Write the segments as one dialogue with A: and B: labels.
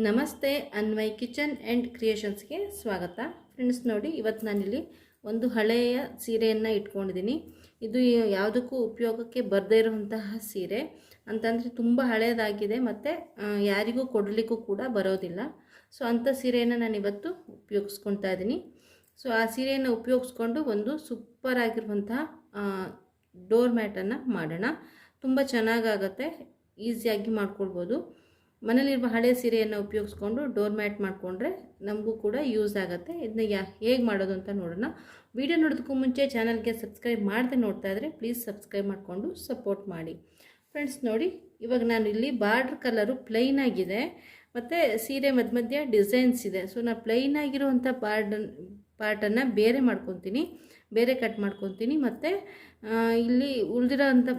A: ನಮಸ್ತೆ Anvay kitchen and ಕ್ರಿಯೇಷನ್ಸ್ಗೆ ಸ್ವಾಗತ. Friends ನೋಡಿ, ಇವತ್ತು ನಾನಿಲ್ಲಿ ಒಂದು ಹಳೆಯ ಸೀರೆಯನ್ನು ಇಟ್ಕೊಂಡಿದ್ದೀನಿ. ಇದು ಯಾವುದಕ್ಕೂ ಉಪಯೋಗಕ್ಕೆ ಬರದೇ ಇರುವಂತಹ ಸೀರೆ ಅಂತಂದರೆ ತುಂಬ ಹಳೆಯದಾಗಿದೆ ಮತ್ತು ಯಾರಿಗೂ ಕೊಡಲಿಕ್ಕೂ ಕೂಡ ಬರೋದಿಲ್ಲ. ಸೊ ಅಂಥ ಸೀರೆಯನ್ನು ನಾನು ಇವತ್ತು ಉಪಯೋಗಿಸ್ಕೊತಾ ಇದ್ದೀನಿ. ಸೊ ಆ ಸೀರೆಯನ್ನು ಉಪಯೋಗಿಸ್ಕೊಂಡು ಒಂದು ಸೂಪರ್ ಆಗಿರುವಂತಹ ಡೋರ್ ಮ್ಯಾಟನ್ನು ಮಾಡೋಣ. ತುಂಬ ಚೆನ್ನಾಗಾಗತ್ತೆ, ಈಸಿಯಾಗಿ ಮಾಡ್ಕೊಳ್ಬೋದು. ಮನೇಲಿರುವ ಹಳೆ ಸೀರೆಯನ್ನು ಉಪಯೋಗಿಸ್ಕೊಂಡು ಡೋರ್ ಮ್ಯಾಟ್ ಮಾಡಿಕೊಂಡ್ರೆ ನಮಗೂ ಕೂಡ ಯೂಸ್ ಆಗುತ್ತೆ. ಇದನ್ನ ಹೇಗೆ ಮಾಡೋದು ಅಂತ ನೋಡೋಣ. ವಿಡಿಯೋ ನೋಡೋದಕ್ಕೂ ಮುಂಚೆ ಚಾನಲ್ಗೆ ಸಬ್ಸ್ಕ್ರೈಬ್ ಮಾಡದೆ ನೋಡ್ತಾ ಇದ್ದರೆ ಪ್ಲೀಸ್ ಸಬ್ಸ್ಕ್ರೈಬ್ ಮಾಡಿಕೊಂಡು ಸಪೋರ್ಟ್ ಮಾಡಿ. ಫ್ರೆಂಡ್ಸ್ ನೋಡಿ, ಇವಾಗ ನಾನು ಇಲ್ಲಿ ಬಾರ್ಡ್ರ್ ಕಲರು ಪ್ಲೈನ್ ಆಗಿದೆ ಮತ್ತು ಸೀರೆ ಮಧ್ಯ ಡಿಸೈನ್ಸ್ ಇದೆ. ಸೊ ನಾನು ಪ್ಲೈನ್ ಆಗಿರುವಂಥ ಪಾರ್ಟನ್ನು ಬೇರೆ ಮಾಡ್ಕೊತೀನಿ, ಬೇರೆ ಕಟ್ ಮಾಡ್ಕೊತೀನಿ. ಮತ್ತು ಇಲ್ಲಿ ಉಳಿದಿರೋ ಅಂಥ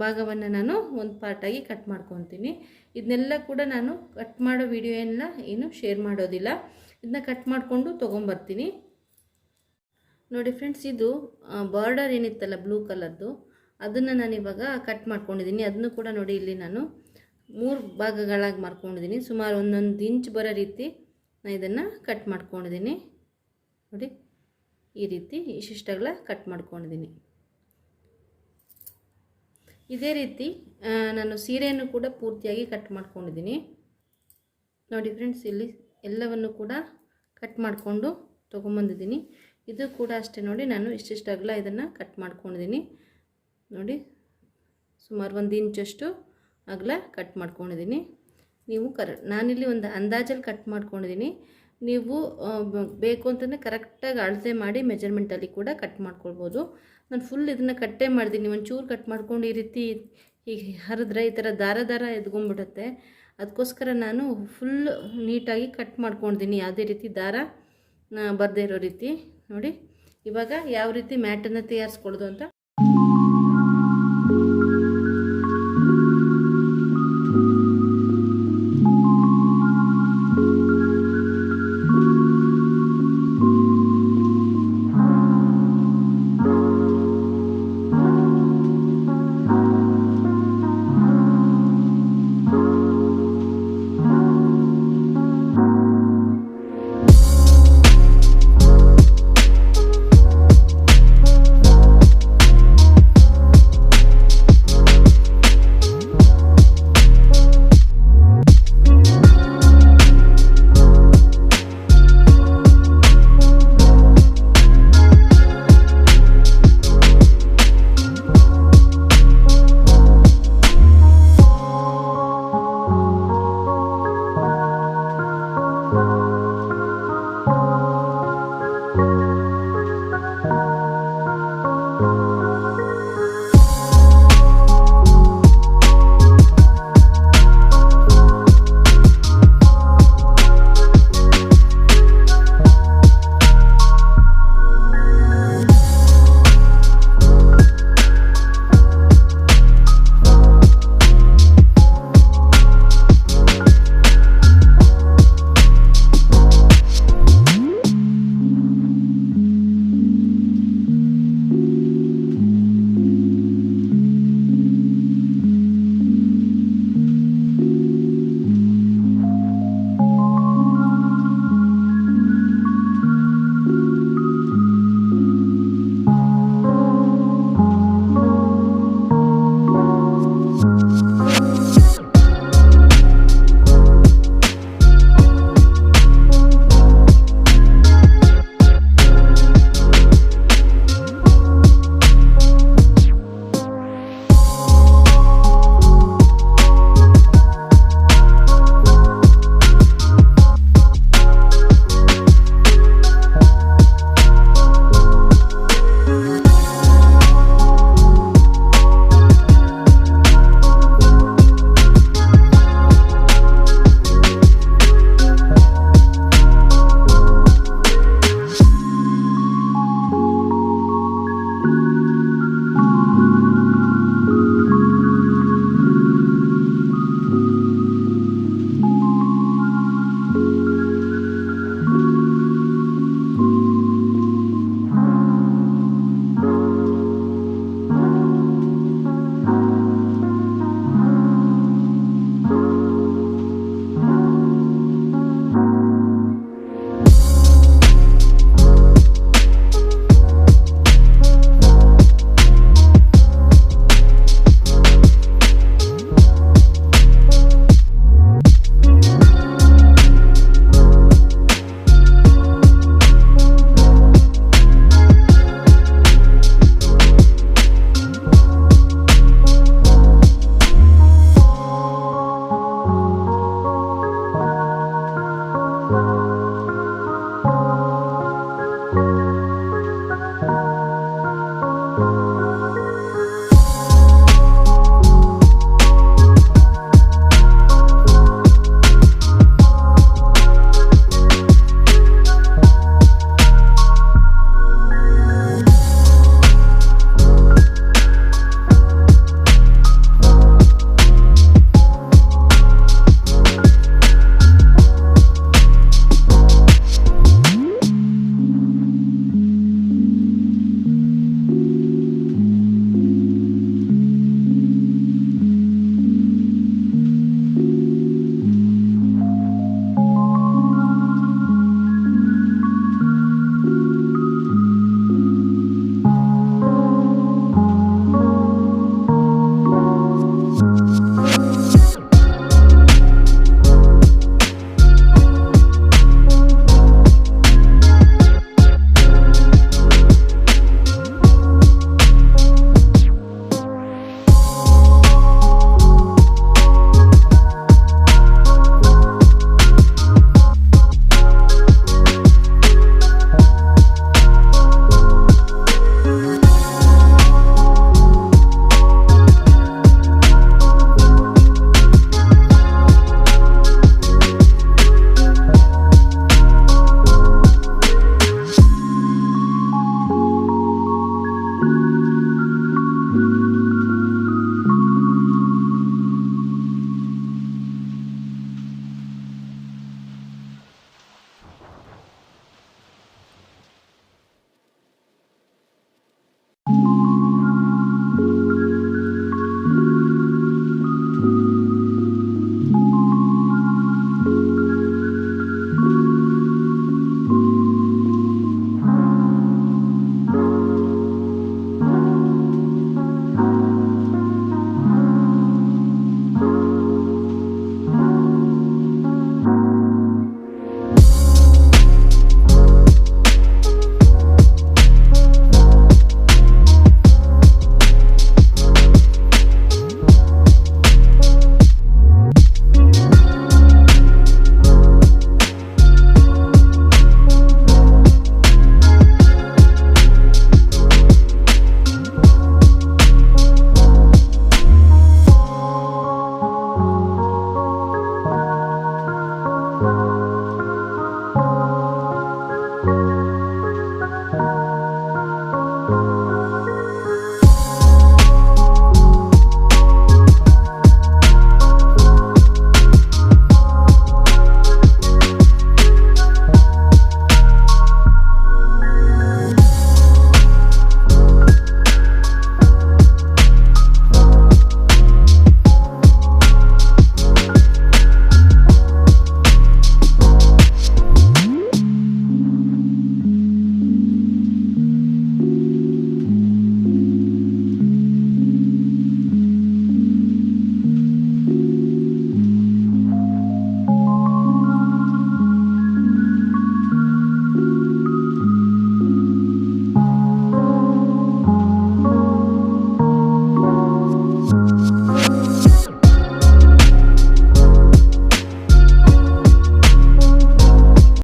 A: ಭಾಗವನ್ನು ನಾನು ಒಂದು ಪಾರ್ಟಾಗಿ ಕಟ್ ಮಾಡ್ಕೊತೀನಿ. ಇದನ್ನೆಲ್ಲ ಕೂಡ ನಾನು ಕಟ್ ಮಾಡೋ ವಿಡಿಯೋ ಏನು ಶೇರ್ ಮಾಡೋದಿಲ್ಲ. ಇದನ್ನ ಕಟ್ ಮಾಡಿಕೊಂಡು ತೊಗೊಂಬರ್ತೀನಿ. ನೋಡಿ ಫ್ರೆಂಡ್ಸ್, ಇದು ಬಾರ್ಡರ್ ಏನಿತ್ತಲ್ಲ ಬ್ಲೂ ಕಲರ್ದು, ಅದನ್ನು ನಾನು ಇವಾಗ ಕಟ್ ಮಾಡ್ಕೊಂಡಿದ್ದೀನಿ. ಅದನ್ನು ಕೂಡ ನೋಡಿ, ಇಲ್ಲಿ ನಾನು 3 ಭಾಗಗಳಾಗಿ ಮಾಡ್ಕೊಂಡಿದ್ದೀನಿ. ಸುಮಾರು 1 ಇಂಚ್ ಬರೋ ರೀತಿ ನಾನು ಇದನ್ನು ಕಟ್ ಮಾಡ್ಕೊಂಡಿದ್ದೀನಿ. ನೋಡಿ, ಈ ರೀತಿ ಇಷ್ಟಿಷ್ಟಗಳ ಕಟ್ ಮಾಡ್ಕೊಂಡಿದ್ದೀನಿ. ಇದೇ ರೀತಿ ನಾನು ಸೀರೆಯನ್ನು ಕೂಡ ಪೂರ್ತಿಯಾಗಿ ಕಟ್ ಮಾಡ್ಕೊಂಡಿದ್ದೀನಿ. ನೋಡಿ ಫ್ರೆಂಡ್ಸ್, ಇಲ್ಲಿ ಎಲ್ಲವನ್ನು ಕೂಡ ಕಟ್ ಮಾಡಿಕೊಂಡು ತೊಗೊಂಬಂದಿದ್ದೀನಿ. ಇದು ಕೂಡ ಅಷ್ಟೇ ನೋಡಿ, ನಾನು ಇಷ್ಟಿಷ್ಟು ಅಗಲ ಇದನ್ನು ಕಟ್ ಮಾಡ್ಕೊಂಡಿದ್ದೀನಿ. ನೋಡಿ, ಸುಮಾರು 1 ಇಂಚಷ್ಟು ಅಗಲ ಕಟ್ ಮಾಡ್ಕೊಂಡಿದ್ದೀನಿ. ನೀವು ನಾನಿಲ್ಲಿ ಒಂದು ಅಂದಾಜಲ್ಲಿ ಕಟ್ ಮಾಡ್ಕೊಂಡಿದ್ದೀನಿ. ನೀವು ಬೇಕು ಅಂತಂದರೆ ಕರೆಕ್ಟಾಗಿ ಅಳತೆ ಮಾಡಿ ಮೆಜರ್ಮೆಂಟಲ್ಲಿ ಕೂಡ ಕಟ್ ಮಾಡ್ಕೊಳ್ಬೋದು. ನಾನು ಫುಲ್ ಇದನ್ನು ಕಟ್ಟೇ ಮಾಡಿದ್ದೀನಿ. ಒಂಚೂರು ಕಟ್ ಮಾಡ್ಕೊಂಡು ಈ ರೀತಿ ಹೀಗೆ ಹರಿದ್ರೆ ಈ ಥರ ದಾರ ಎದ್ಕೊಂಡ್ಬಿಡುತ್ತೆ. ಅದಕ್ಕೋಸ್ಕರ ನಾನು ಫುಲ್ ನೀಟಾಗಿ ಕಟ್ ಮಾಡ್ಕೊಂಡಿದ್ದೀನಿ, ಯಾವುದೇ ರೀತಿ ದಾರ ಬರದೇ ಇರೋ ರೀತಿ. ನೋಡಿ, ಇವಾಗ ಯಾವ ರೀತಿ ಮ್ಯಾಟನ್ನು ತಯಾರಿಸ್ಕೊಳ್ಳೋದು ಅಂತ